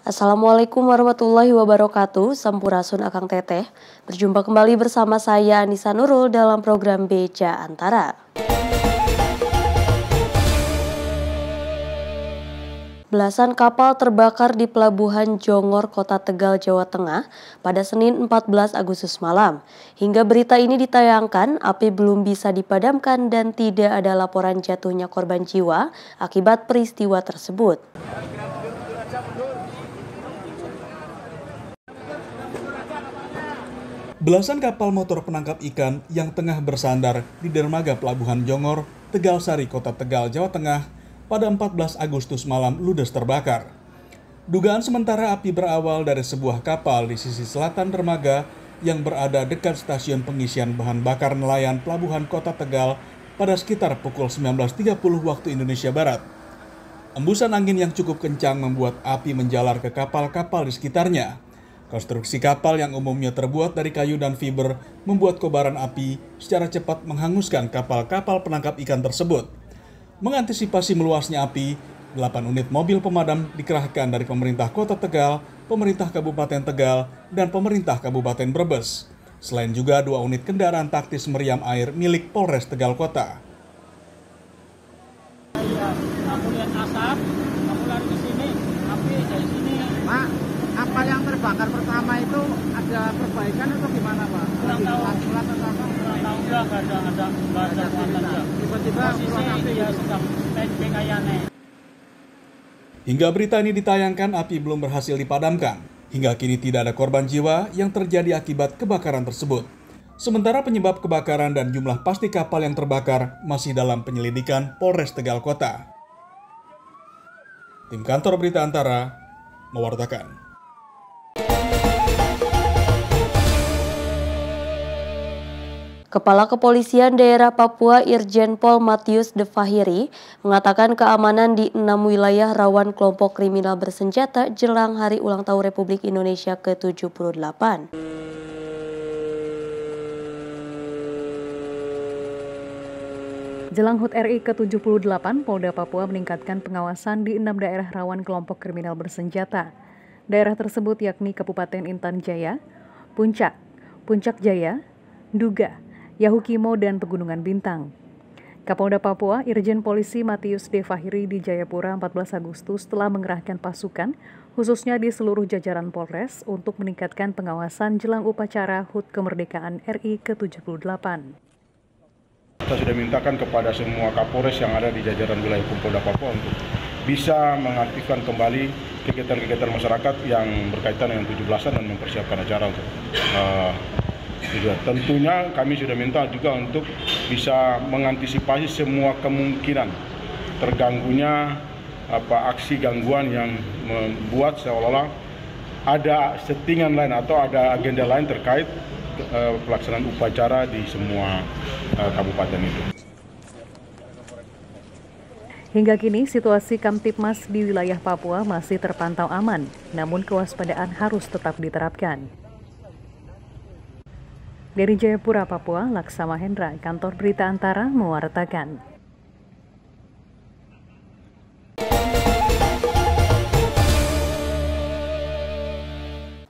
Assalamualaikum warahmatullahi wabarakatuh. Sampurasun Akang Teteh. Berjumpa kembali bersama saya Anissa Nurul dalam program Beja Antara. Belasan kapal terbakar di Pelabuhan Jongor, Kota Tegal, Jawa Tengah pada Senin 14 Agustus malam. Hingga berita ini ditayangkan, api belum bisa dipadamkan dan tidak ada laporan jatuhnya korban jiwa akibat peristiwa tersebut. Belasan kapal motor penangkap ikan yang tengah bersandar di dermaga Pelabuhan Jongor, Tegal Sari, Kota Tegal, Jawa Tengah pada 14 Agustus malam ludes terbakar. Dugaan sementara api berawal dari sebuah kapal di sisi selatan dermaga yang berada dekat stasiun pengisian bahan bakar nelayan Pelabuhan Kota Tegal pada sekitar pukul 19.30 waktu Indonesia Barat. Embusan angin yang cukup kencang membuat api menjalar ke kapal-kapal di sekitarnya. Konstruksi kapal yang umumnya terbuat dari kayu dan fiber membuat kobaran api secara cepat menghanguskan kapal-kapal penangkap ikan tersebut. Mengantisipasi meluasnya api, 8 unit mobil pemadam dikerahkan dari pemerintah Kota Tegal, pemerintah Kabupaten Tegal, dan pemerintah Kabupaten Brebes. Selain juga 2 unit kendaraan taktis meriam air milik Polres Tegal Kota. Aku lihat asap, aku lari ke sini, api dari sini. Pak, kapal yang terbakar pertama itu ada perbaikan atau gimana, Pak? Kurang tahu enggak ada cerita. Tiba-tiba posisi dia sedang standby kayaknya. Hingga berita ini ditayangkan, api belum berhasil dipadamkan. Hingga kini tidak ada korban jiwa yang terjadi akibat kebakaran tersebut. Sementara penyebab kebakaran dan jumlah pasti kapal yang terbakar masih dalam penyelidikan Polres Tegal Kota. Tim Kantor Berita Antara mewartakan. Kepala Kepolisian Daerah Papua Irjen Pol Matius Devahiri mengatakan keamanan di 6 wilayah rawan kelompok kriminal bersenjata jelang Hari Ulang Tahun Republik Indonesia ke-78. Jelang HUT RI ke-78, Polda Papua meningkatkan pengawasan di 6 daerah rawan kelompok kriminal bersenjata. Daerah tersebut yakni Kabupaten Intan Jaya, Puncak, Puncak Jaya, Duga, Yahukimo, dan Pegunungan Bintang. Kapolda Papua, Irjen Polisi Matius Devahiri di Jayapura 14 Agustus telah mengerahkan pasukan, khususnya di seluruh jajaran Polres, untuk meningkatkan pengawasan jelang upacara HUT Kemerdekaan RI ke-78. Kita sudah mintakan kepada semua Kapolres yang ada di jajaran wilayah Polda Papua untuk bisa mengaktifkan kembali kegiatan-kegiatan masyarakat yang berkaitan dengan 17-an dan mempersiapkan acara untuk tentunya kami sudah minta juga untuk bisa mengantisipasi semua kemungkinan terganggunya aksi gangguan yang membuat seolah-olah ada settingan lain atau ada agenda lain terkait pelaksanaan upacara di semua kabupaten itu. Hingga kini situasi Kamtipmas di wilayah Papua masih terpantau aman, namun kewaspadaan harus tetap diterapkan. Dari Jayapura, Papua, Laksama Hendra, Kantor Berita Antara mewartakan.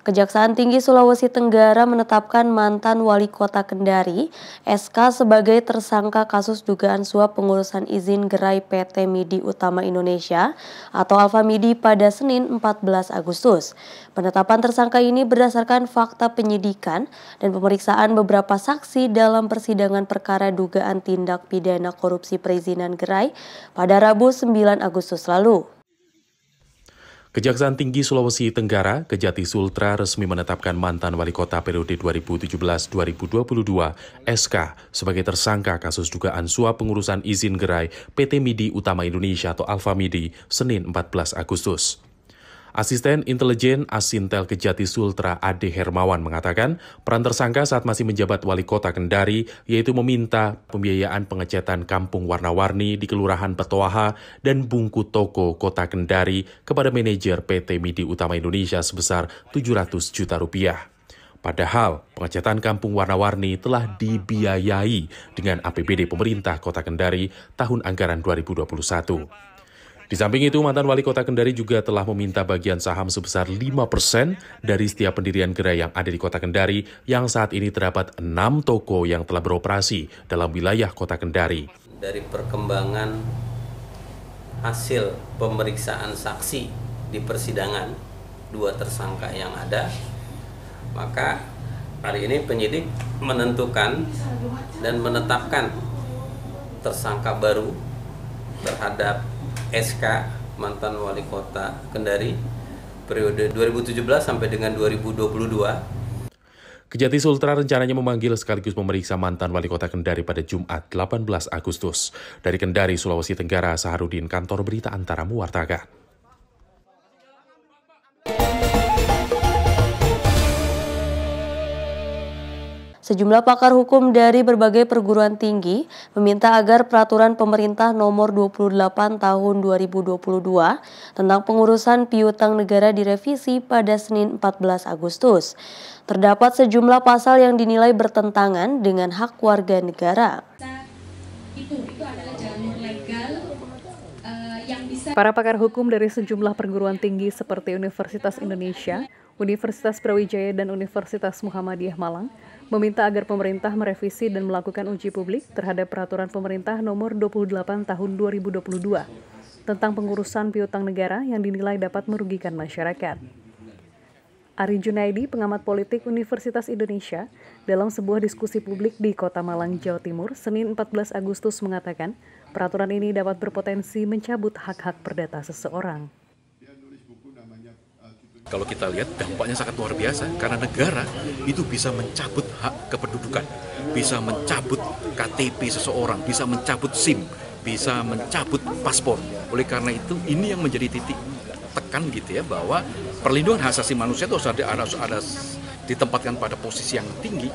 Kejaksaan Tinggi Sulawesi Tenggara menetapkan mantan Wali Kota Kendari, SK, sebagai tersangka kasus dugaan suap pengurusan izin gerai PT Midi Utama Indonesia atau Alfamidi pada Senin 14 Agustus. Penetapan tersangka ini berdasarkan fakta penyidikan dan pemeriksaan beberapa saksi dalam persidangan perkara dugaan tindak pidana korupsi perizinan gerai pada Rabu 9 Agustus lalu. Kejaksaan Tinggi Sulawesi Tenggara, Kejati Sultra, resmi menetapkan mantan wali kota periode 2017-2022, SK, sebagai tersangka kasus dugaan suap pengurusan izin gerai PT Midi Utama Indonesia atau Alfamidi, Senin 14 Agustus. Asisten Intelijen Asintel Kejati Sultra Ade Hermawan mengatakan peran tersangka saat masih menjabat wali kota Kendari yaitu meminta pembiayaan pengecatan kampung warna-warni di Kelurahan Petoaha dan Bungku Toko Kota Kendari kepada manajer PT Midi Utama Indonesia sebesar 700 juta rupiah. Padahal pengecatan kampung warna-warni telah dibiayai dengan APBD pemerintah Kota Kendari tahun anggaran 2021. Di samping itu, mantan wali kota Kendari juga telah meminta bagian saham sebesar 5% dari setiap pendirian gerai yang ada di kota Kendari, yang saat ini terdapat 6 toko yang telah beroperasi dalam wilayah kota Kendari. Dari perkembangan hasil pemeriksaan saksi di persidangan 2 tersangka yang ada, maka hari ini penyidik menentukan dan menetapkan tersangka baru terhadap SK mantan wali kota Kendari periode 2017 sampai dengan 2022. Kejati Sultra rencananya memanggil sekaligus memeriksa mantan wali kota Kendari pada Jumat 18 Agustus. Dari Kendari, Sulawesi Tenggara, Saharudin, Kantor Berita Antara mewartakan. Sejumlah pakar hukum dari berbagai perguruan tinggi meminta agar peraturan pemerintah nomor 28 tahun 2022 tentang pengurusan piutang negara direvisi pada Senin 14 Agustus. Terdapat sejumlah pasal yang dinilai bertentangan dengan hak warga negara. Para pakar hukum dari sejumlah perguruan tinggi seperti Universitas Indonesia, Universitas Brawijaya, dan Universitas Muhammadiyah Malang meminta agar pemerintah merevisi dan melakukan uji publik terhadap peraturan pemerintah nomor 28 tahun 2022 tentang pengurusan piutang negara yang dinilai dapat merugikan masyarakat. Ari Junaidi, pengamat politik Universitas Indonesia, dalam sebuah diskusi publik di Kota Malang, Jawa Timur, Senin 14 Agustus mengatakan peraturan ini dapat berpotensi mencabut hak-hak perdata seseorang. Kalau kita lihat dampaknya sangat luar biasa karena negara itu bisa mencabut hak kependudukan, bisa mencabut KTP seseorang, bisa mencabut SIM, bisa mencabut paspor. Oleh karena itu ini yang menjadi titik tekan gitu ya, bahwa perlindungan hak asasi manusia itu harus ditempatkan pada posisi yang tinggi.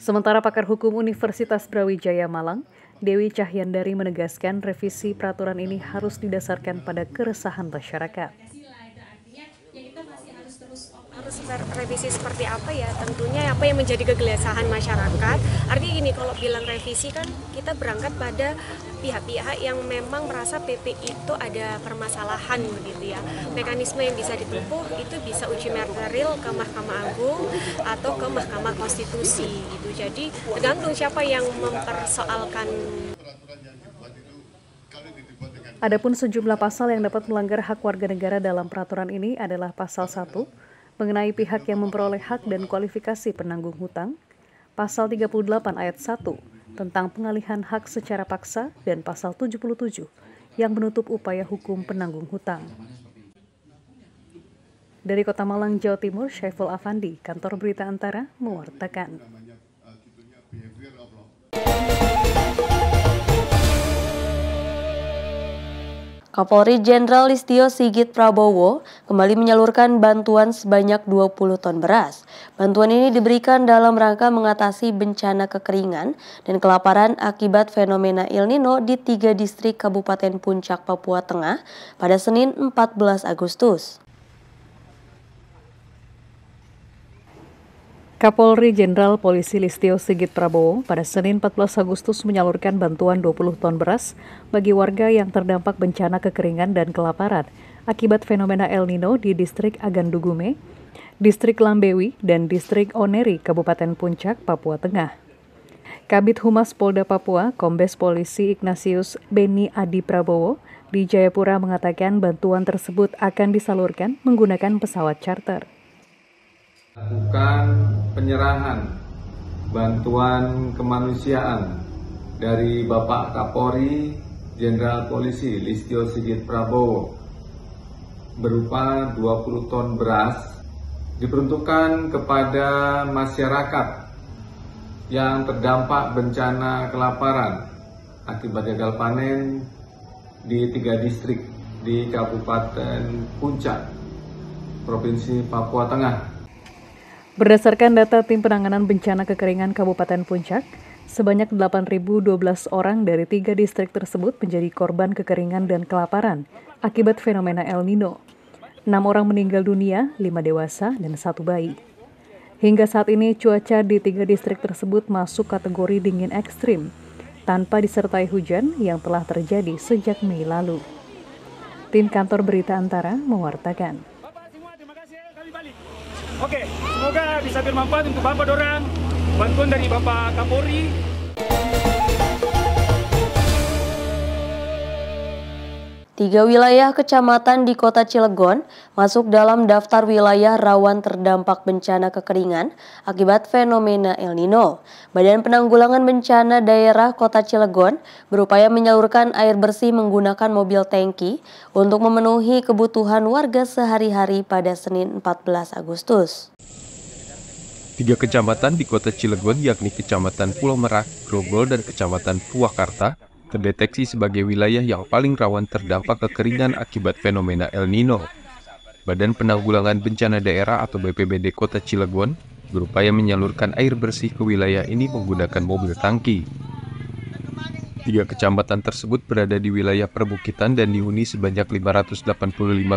Sementara pakar hukum Universitas Brawijaya Malang, Dewi Cahyandari, menegaskan revisi peraturan ini harus didasarkan pada keresahan masyarakat. Harus revisi seperti apa ya, tentunya apa yang menjadi kegelisahan masyarakat. Artinya gini, kalau bilang revisi kan kita berangkat pada pihak-pihak yang memang merasa PP itu ada permasalahan begitu ya. Mekanisme yang bisa ditempuh itu bisa uji material ke Mahkamah Agung atau ke Mahkamah Konstitusi gitu. Jadi tergantung siapa yang mempersoalkan. Adapun sejumlah pasal yang dapat melanggar hak warga negara dalam peraturan ini adalah pasal 1 mengenai pihak yang memperoleh hak dan kualifikasi penanggung hutang, pasal 38 ayat 1 tentang pengalihan hak secara paksa, dan pasal 77 yang menutup upaya hukum penanggung hutang. Dari Kota Malang, Jawa Timur, Syaiful Afandi, Kantor Berita Antara mewartakan. Kapolri Jenderal Listio Sigit Prabowo kembali menyalurkan bantuan sebanyak 20 ton beras. Bantuan ini diberikan dalam rangka mengatasi bencana kekeringan dan kelaparan akibat fenomena El Nino di 3 distrik Kabupaten Puncak, Papua Tengah pada Senin 14 Agustus. Kapolri Jenderal Polisi Listio Sigit Prabowo pada Senin 14 Agustus menyalurkan bantuan 20 ton beras bagi warga yang terdampak bencana kekeringan dan kelaparan akibat fenomena El Nino di distrik Agandugume, distrik Lambewi, dan distrik Oneri, Kabupaten Puncak, Papua Tengah. Kabid Humas Polda Papua, Kombes Polisi Ignatius Beni Adi Prabowo di Jayapura mengatakan bantuan tersebut akan disalurkan menggunakan pesawat charter. Lakukan penyerahan bantuan kemanusiaan dari Bapak Kapolri Jenderal Polisi Listio Sigit Prabowo berupa 20 ton beras diperuntukkan kepada masyarakat yang terdampak bencana kelaparan akibat gagal panen di 3 distrik di Kabupaten Puncak, Provinsi Papua Tengah. Berdasarkan data Tim Penanganan Bencana Kekeringan Kabupaten Puncak, sebanyak 8.012 orang dari 3 distrik tersebut menjadi korban kekeringan dan kelaparan akibat fenomena El Nino. 6 orang meninggal dunia, 5 dewasa, dan 1 bayi. Hingga saat ini cuaca di 3 distrik tersebut masuk kategori dingin ekstrim, tanpa disertai hujan yang telah terjadi sejak Mei lalu. Tim Kantor Berita Antara mewartakan. Bapak semua, terima kasih, kami balik. Oke, semoga bisa bermanfaat untuk Bapak dorang, bantuan dari Bapak Kapolri. Tiga wilayah kecamatan di Kota Cilegon masuk dalam daftar wilayah rawan terdampak bencana kekeringan akibat fenomena El Nino. Badan Penanggulangan Bencana Daerah Kota Cilegon berupaya menyalurkan air bersih menggunakan mobil tangki untuk memenuhi kebutuhan warga sehari-hari pada Senin 14 Agustus. Tiga kecamatan di Kota Cilegon yakni Kecamatan Pulau Merak, Grogol, dan Kecamatan Purwakarta terdeteksi sebagai wilayah yang paling rawan terdampak kekeringan akibat fenomena El Nino. Badan Penanggulangan Bencana Daerah atau BPBD Kota Cilegon berupaya menyalurkan air bersih ke wilayah ini menggunakan mobil tangki. Tiga kecamatan tersebut berada di wilayah perbukitan dan dihuni sebanyak 585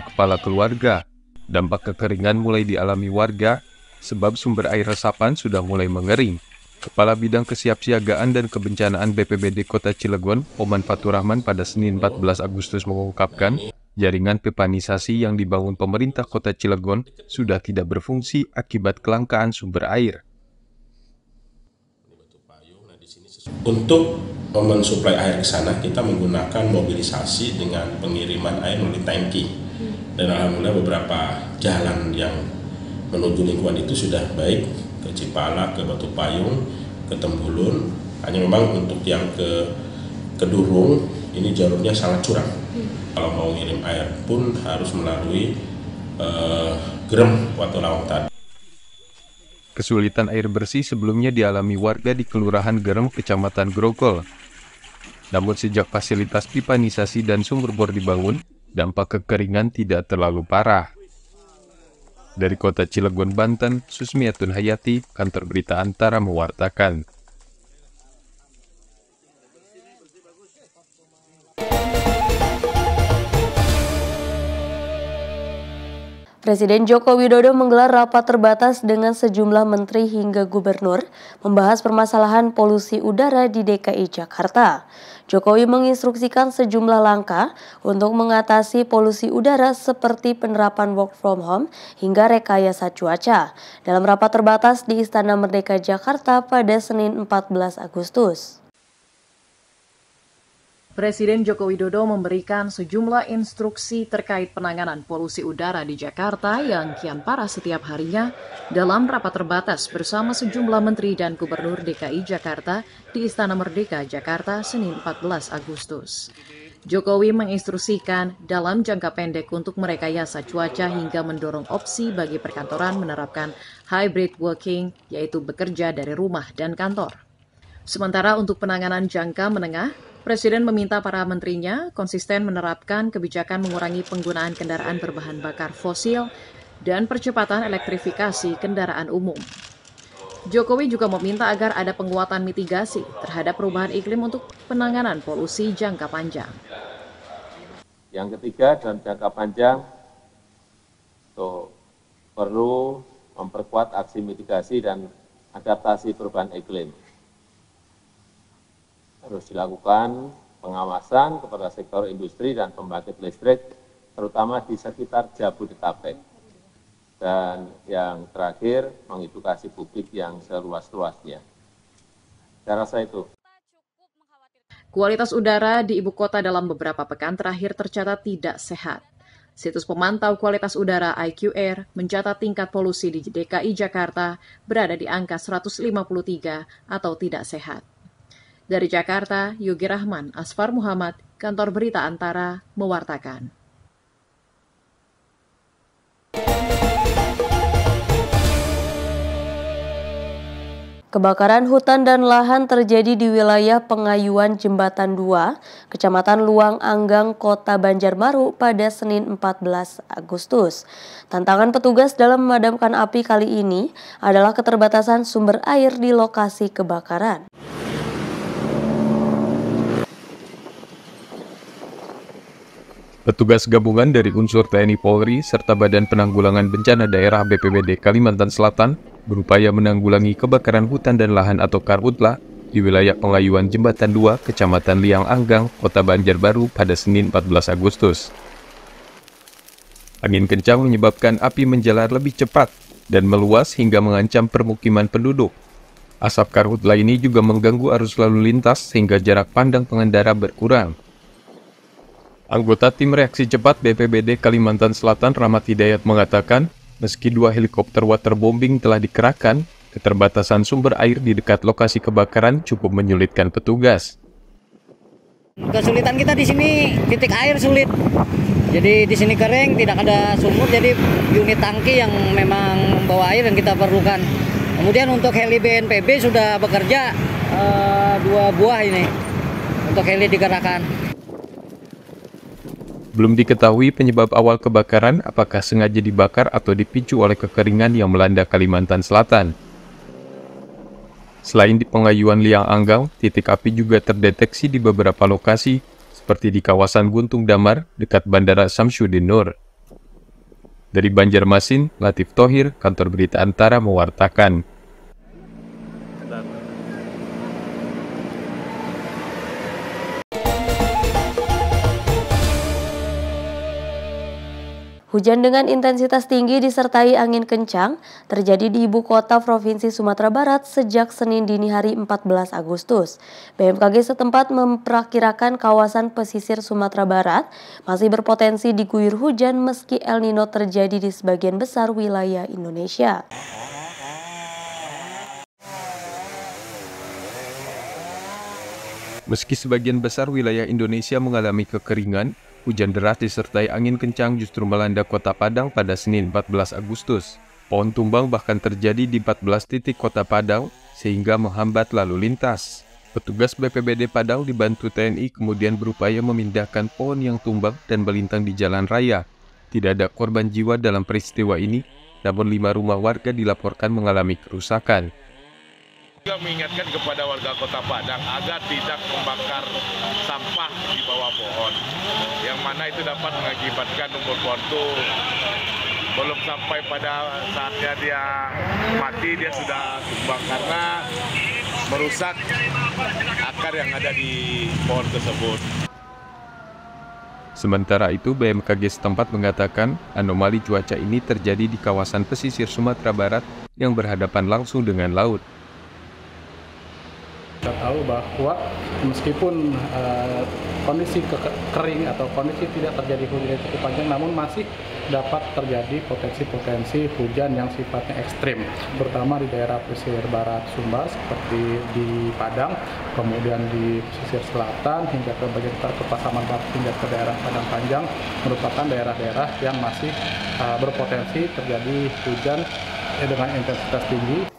kepala keluarga. Dampak kekeringan mulai dialami warga sebab sumber air resapan sudah mulai mengering. Kepala Bidang Kesiapsiagaan dan Kebencanaan BPBD Kota Cilegon, Oman Fatur Rahman pada Senin 14 Agustus mengungkapkan, jaringan pipanisasi yang dibangun pemerintah Kota Cilegon sudah tidak berfungsi akibat kelangkaan sumber air. Untuk mensuplai air ke sana, kita menggunakan mobilisasi dengan pengiriman air melalui tangki. Dan alhamdulillah beberapa jalan yang menuju lingkungan itu sudah baik, ke Cipala, ke Batu Payung, ke Tembulun. Hanya memang untuk yang ke Kedurung ini jalurnya sangat curam. Kalau mau ngirim air pun harus melalui Grem atau Lawang tadi. Kesulitan air bersih sebelumnya dialami warga di Kelurahan Grem, Kecamatan Grogol. Namun sejak fasilitas pipanisasi dan sumber bor dibangun, dampak kekeringan tidak terlalu parah. Dari Kota Cilegon, Banten, Susmiatun Hayati, Kantor Berita Antara mewartakan. Presiden Joko Widodo menggelar rapat terbatas dengan sejumlah menteri hingga gubernur membahas permasalahan polusi udara di DKI Jakarta. Jokowi menginstruksikan sejumlah langkah untuk mengatasi polusi udara seperti penerapan work from home hingga rekayasa cuaca dalam rapat terbatas di Istana Merdeka Jakarta pada Senin 14 Agustus. Presiden Joko Widodo memberikan sejumlah instruksi terkait penanganan polusi udara di Jakarta yang kian parah setiap harinya dalam rapat terbatas bersama sejumlah menteri dan gubernur DKI Jakarta di Istana Merdeka Jakarta Senin 14 Agustus. Jokowi menginstruksikan dalam jangka pendek untuk merekayasa cuaca hingga mendorong opsi bagi perkantoran menerapkan hybrid working, yaitu bekerja dari rumah dan kantor. Sementara untuk penanganan jangka menengah, Presiden meminta para menterinya konsisten menerapkan kebijakan mengurangi penggunaan kendaraan berbahan bakar fosil dan percepatan elektrifikasi kendaraan umum. Jokowi juga meminta agar ada penguatan mitigasi terhadap perubahan iklim untuk penanganan polusi jangka panjang. Yang ketiga, dalam jangka panjang, perlu memperkuat aksi mitigasi dan adaptasi perubahan iklim. Harus dilakukan pengawasan kepada sektor industri dan pembangkit listrik, terutama di sekitar Jabodetabek. Dan yang terakhir, mengedukasi publik yang seluas-luasnya. Saya rasa itu. Kualitas udara di ibu kota dalam beberapa pekan terakhir tercatat tidak sehat. Situs pemantau kualitas udara IQ Air mencatat tingkat polusi di DKI Jakarta berada di angka 153 atau tidak sehat. Dari Jakarta, Yogi Rahman, Asfar Muhammad, Kantor Berita Antara, mewartakan. Kebakaran hutan dan lahan terjadi di wilayah Pengayuan Jembatan 2, Kecamatan Luang Anggang, Kota Banjarmaru pada Senin 14 Agustus. Tantangan petugas dalam memadamkan api kali ini adalah keterbatasan sumber air di lokasi kebakaran. Petugas gabungan dari unsur TNI Polri serta Badan Penanggulangan Bencana Daerah BPBD Kalimantan Selatan berupaya menanggulangi kebakaran hutan dan lahan atau karhutla di wilayah pengayuan Jembatan 2, Kecamatan Liang Anggang, Kota Banjarbaru pada Senin 14 Agustus. Angin kencang menyebabkan api menjalar lebih cepat dan meluas hingga mengancam permukiman penduduk. Asap karhutla ini juga mengganggu arus lalu lintas sehingga jarak pandang pengendara berkurang. Anggota tim reaksi cepat BPBD Kalimantan Selatan Rahmat Hidayat mengatakan, meski 2 helikopter waterbombing telah dikerahkan, keterbatasan sumber air di dekat lokasi kebakaran cukup menyulitkan petugas. Kesulitan kita di sini titik air sulit. Jadi di sini kering, tidak ada sumur, jadi unit tangki yang memang membawa air yang kita perlukan. Kemudian untuk heli BNPB sudah bekerja 2 buah ini untuk heli digerakkan. Belum diketahui penyebab awal kebakaran, apakah sengaja dibakar atau dipicu oleh kekeringan yang melanda Kalimantan Selatan. Selain di pengayuan Liang Anggang, titik api juga terdeteksi di beberapa lokasi, seperti di kawasan Guntung Damar, dekat Bandara Samsudin Nur. Dari Banjarmasin, Latif Thohir, Kantor Berita Antara mewartakan. Hujan dengan intensitas tinggi disertai angin kencang terjadi di ibu kota Provinsi Sumatera Barat sejak Senin dini hari 14 Agustus. BMKG setempat memperkirakan kawasan pesisir Sumatera Barat masih berpotensi diguyur hujan meski El Nino terjadi di sebagian besar wilayah Indonesia. Meski sebagian besar wilayah Indonesia mengalami kekeringan, hujan deras disertai angin kencang justru melanda Kota Padang pada Senin 14 Agustus. Pohon tumbang bahkan terjadi di 14 titik Kota Padang sehingga menghambat lalu lintas. Petugas BPBD Padang dibantu TNI kemudian berupaya memindahkan pohon yang tumbang dan melintang di jalan raya. Tidak ada korban jiwa dalam peristiwa ini, namun 5 rumah warga dilaporkan mengalami kerusakan. Juga mengingatkan kepada warga Kota Padang agar tidak membakar sampah di bawah pohon, yang mana itu dapat mengakibatkan umur pohon itu belum sampai pada saatnya dia mati, dia sudah tumbang karena merusak akar yang ada di pohon tersebut. Sementara itu, BMKG setempat mengatakan anomali cuaca ini terjadi di kawasan pesisir Sumatera Barat yang berhadapan langsung dengan laut. Kita tahu bahwa meskipun kondisi kering atau kondisi tidak terjadi hujan yang cukup panjang, namun masih dapat terjadi potensi-potensi hujan yang sifatnya ekstrim, terutama di daerah pesisir barat Sumba seperti di Padang, kemudian di pesisir selatan hingga ke bagian utara ke Pasaman Barat hingga ke daerah Padang Panjang, merupakan daerah-daerah yang masih berpotensi terjadi hujan dengan intensitas tinggi.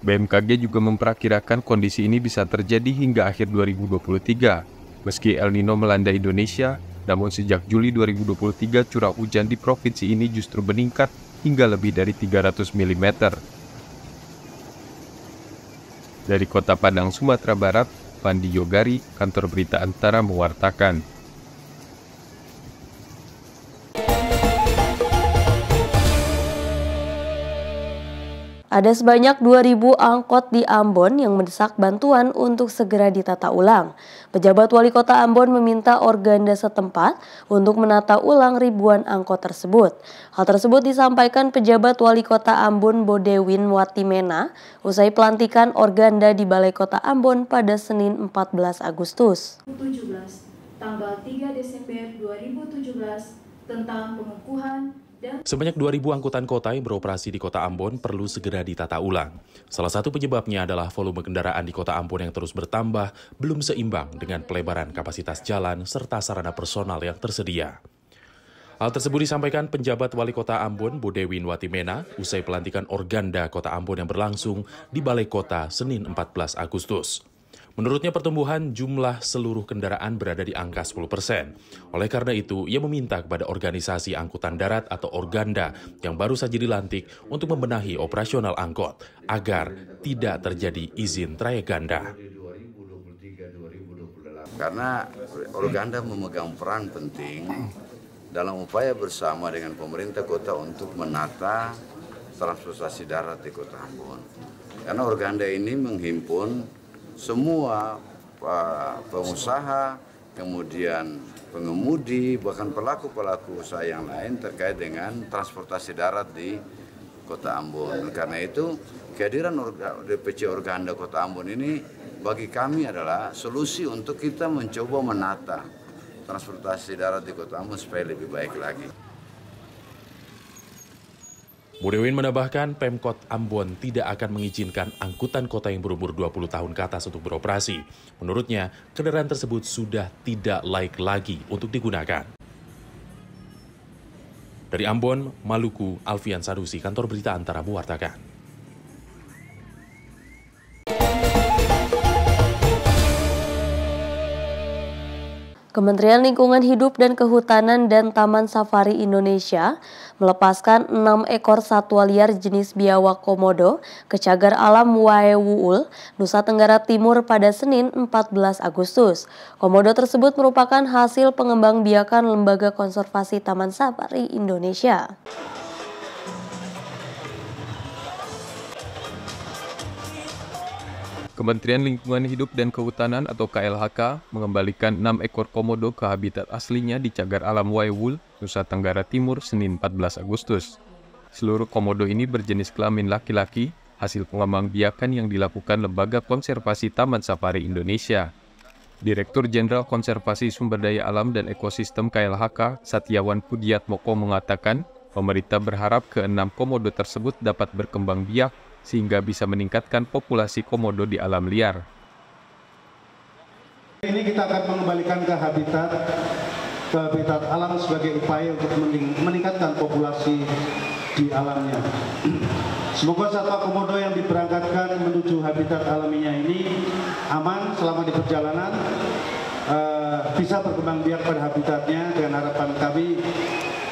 BMKG juga memperkirakan kondisi ini bisa terjadi hingga akhir 2023. Meski El Nino melanda Indonesia, namun sejak Juli 2023 curah hujan di provinsi ini justru meningkat hingga lebih dari 300 mm. Dari Kota Padang, Sumatera Barat, Pandi Yogari, Kantor Berita Antara mewartakan. Ada sebanyak 2.000 angkot di Ambon yang mendesak bantuan untuk segera ditata ulang. Pejabat Wali Kota Ambon meminta organda setempat untuk menata ulang ribuan angkot tersebut. Hal tersebut disampaikan Pejabat Wali Kota Ambon Bodewin Watimena usai pelantikan organda di Balai Kota Ambon pada Senin 14 Agustus. 2017, tanggal 3 Desember 2017 tentang pengukuhan. Sebanyak 2.000 angkutan kota yang beroperasi di Kota Ambon perlu segera ditata ulang. Salah satu penyebabnya adalah volume kendaraan di Kota Ambon yang terus bertambah, belum seimbang dengan pelebaran kapasitas jalan serta sarana personal yang tersedia. Hal tersebut disampaikan penjabat Wali Kota Ambon Bodewin Watimena usai pelantikan organda Kota Ambon yang berlangsung di Balai Kota Senin 14 Agustus. Menurutnya pertumbuhan jumlah seluruh kendaraan berada di angka 10%. Oleh karena itu, ia meminta kepada organisasi angkutan darat atau organda yang baru saja dilantik untuk membenahi operasional angkot agar tidak terjadi izin trayek ganda. Karena organda memegang peran penting dalam upaya bersama dengan pemerintah kota untuk menata transportasi darat di Kota Ambon. Karena Organda ini menghimpun semua pengusaha, kemudian pengemudi, bahkan pelaku-pelaku usaha yang lain terkait dengan transportasi darat di Kota Ambon. Karena itu kehadiran DPC Organda Kota Ambon ini bagi kami adalah solusi untuk kita mencoba menata transportasi darat di Kota Ambon supaya lebih baik lagi. Mudewin menambahkan Pemkot Ambon tidak akan mengizinkan angkutan kota yang berumur 20 tahun ke atas untuk beroperasi. Menurutnya, kendaraan tersebut sudah tidak layak lagi untuk digunakan. Dari Ambon, Maluku, Alfian Sanusi, Kantor Berita Antara mewartakan. Kementerian Lingkungan Hidup dan Kehutanan dan Taman Safari Indonesia melepaskan 6 ekor satwa liar jenis biawak komodo ke cagar alam Waewuul, Nusa Tenggara Timur pada Senin 14 Agustus. Komodo tersebut merupakan hasil pengembang biakan Lembaga Konservasi Taman Safari Indonesia. Kementerian Lingkungan Hidup dan Kehutanan atau KLHK mengembalikan 6 ekor komodo ke habitat aslinya di cagar alam Waewuul, Nusa Tenggara Timur, Senin 14 Agustus. Seluruh komodo ini berjenis kelamin laki-laki, hasil pengembang biakan yang dilakukan Lembaga Konservasi Taman Safari Indonesia. Direktur Jenderal Konservasi Sumber Daya Alam dan Ekosistem KLHK, Satyawan Pudiatmoko mengatakan, pemerintah berharap ke-6 komodo tersebut dapat berkembang biak sehingga bisa meningkatkan populasi komodo di alam liar. Ini kita akan mengembalikan ke habitat alam sebagai upaya untuk meningkatkan populasi di alamnya. Semoga satwa komodo yang diberangkatkan menuju habitat alaminya ini aman selama di perjalanan, bisa berkembang biak pada habitatnya, dengan harapan kami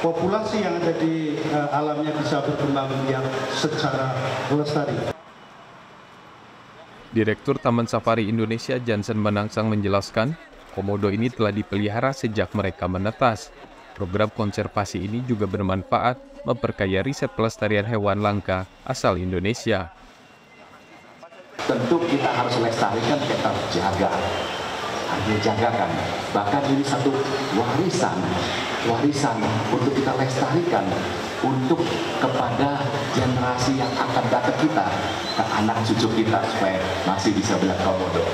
populasi yang ada di alamnya bisa berkembang biak secara lestari. Direktur Taman Safari Indonesia Jansen Manangsang menjelaskan, komodo ini telah dipelihara sejak mereka menetas. Program konservasi ini juga bermanfaat memperkaya riset pelestarian hewan langka asal Indonesia. Tentu kita harus lestarikan, kita jaga, dijagakan. Bahkan ini satu warisan untuk kita lestarikan untuk kepada generasi yang akan datang kita, ke anak cucu kita, supaya masih bisa melihat komodo.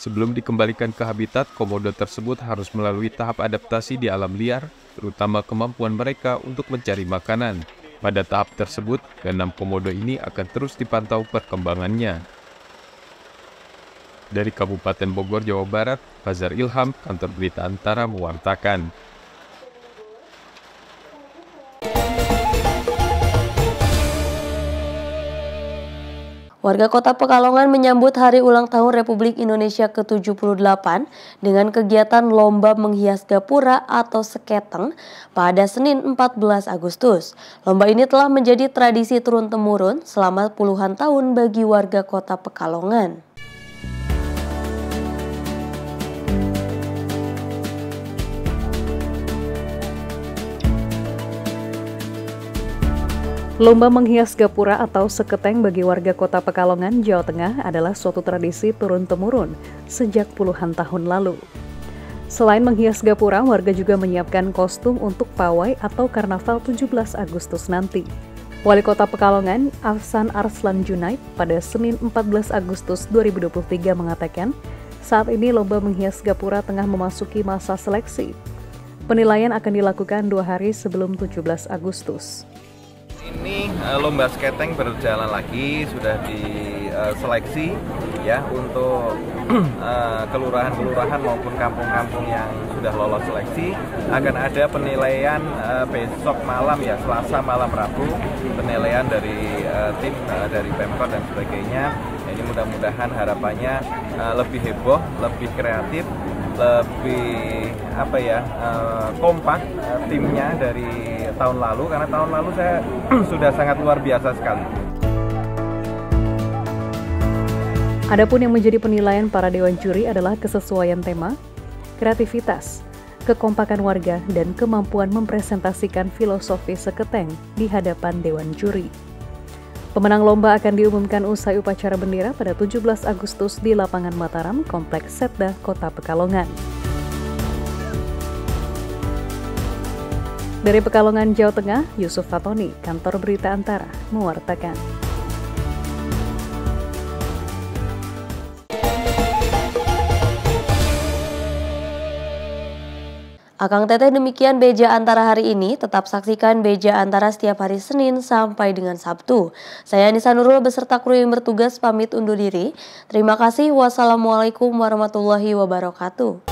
Sebelum dikembalikan ke habitat, komodo tersebut harus melalui tahap adaptasi di alam liar, terutama kemampuan mereka untuk mencari makanan. Pada tahap tersebut, ke-6 komodo ini akan terus dipantau perkembangannya. Dari Kabupaten Bogor, Jawa Barat, Fajar Ilham, Kantor Berita Antara mewartakan. Warga Kota Pekalongan menyambut Hari Ulang Tahun Republik Indonesia ke-78 dengan kegiatan Lomba Menghias Gapura atau Seketeng pada Senin 14 Agustus. Lomba ini telah menjadi tradisi turun-temurun selama puluhan tahun bagi warga Kota Pekalongan. Lomba menghias gapura atau seketeng bagi warga Kota Pekalongan, Jawa Tengah adalah suatu tradisi turun-temurun sejak puluhan tahun lalu. Selain menghias gapura, warga juga menyiapkan kostum untuk pawai atau karnaval 17 Agustus nanti. Wali Kota Pekalongan, Ahsan Arslan Junaid, pada Senin 14 Agustus 2023 mengatakan, saat ini lomba menghias gapura tengah memasuki masa seleksi. Penilaian akan dilakukan 2 hari sebelum 17 Agustus. Ini lomba seketeng berjalan lagi, sudah diseleksi ya untuk kelurahan-kelurahan maupun kampung-kampung yang sudah lolos seleksi. Akan ada penilaian besok malam ya, Selasa malam Rabu, penilaian dari tim dari Pemkot dan sebagainya. Ini mudah-mudahan harapannya lebih heboh, lebih kreatif, lebih kompak timnya dari tahun lalu, karena tahun lalu saya sudah sangat luar biasa sekali. Adapun yang menjadi penilaian para dewan juri adalah kesesuaian tema, kreativitas, kekompakan warga, dan kemampuan mempresentasikan filosofi seketeng di hadapan Dewan Juri. Pemenang lomba akan diumumkan usai upacara bendera pada 17 Agustus di lapangan Mataram, Kompleks Setda, Kota Pekalongan. Dari Pekalongan, Jawa Tengah, Yusuf Fatoni, Kantor Berita Antara, mewartakan. Akang Teteh, demikian Beja Antara hari ini. Tetap saksikan Beja Antara setiap hari Senin sampai dengan Sabtu. Saya Anissa Nurul beserta kru yang bertugas pamit undur diri. Terima kasih. Wassalamualaikum warahmatullahi wabarakatuh.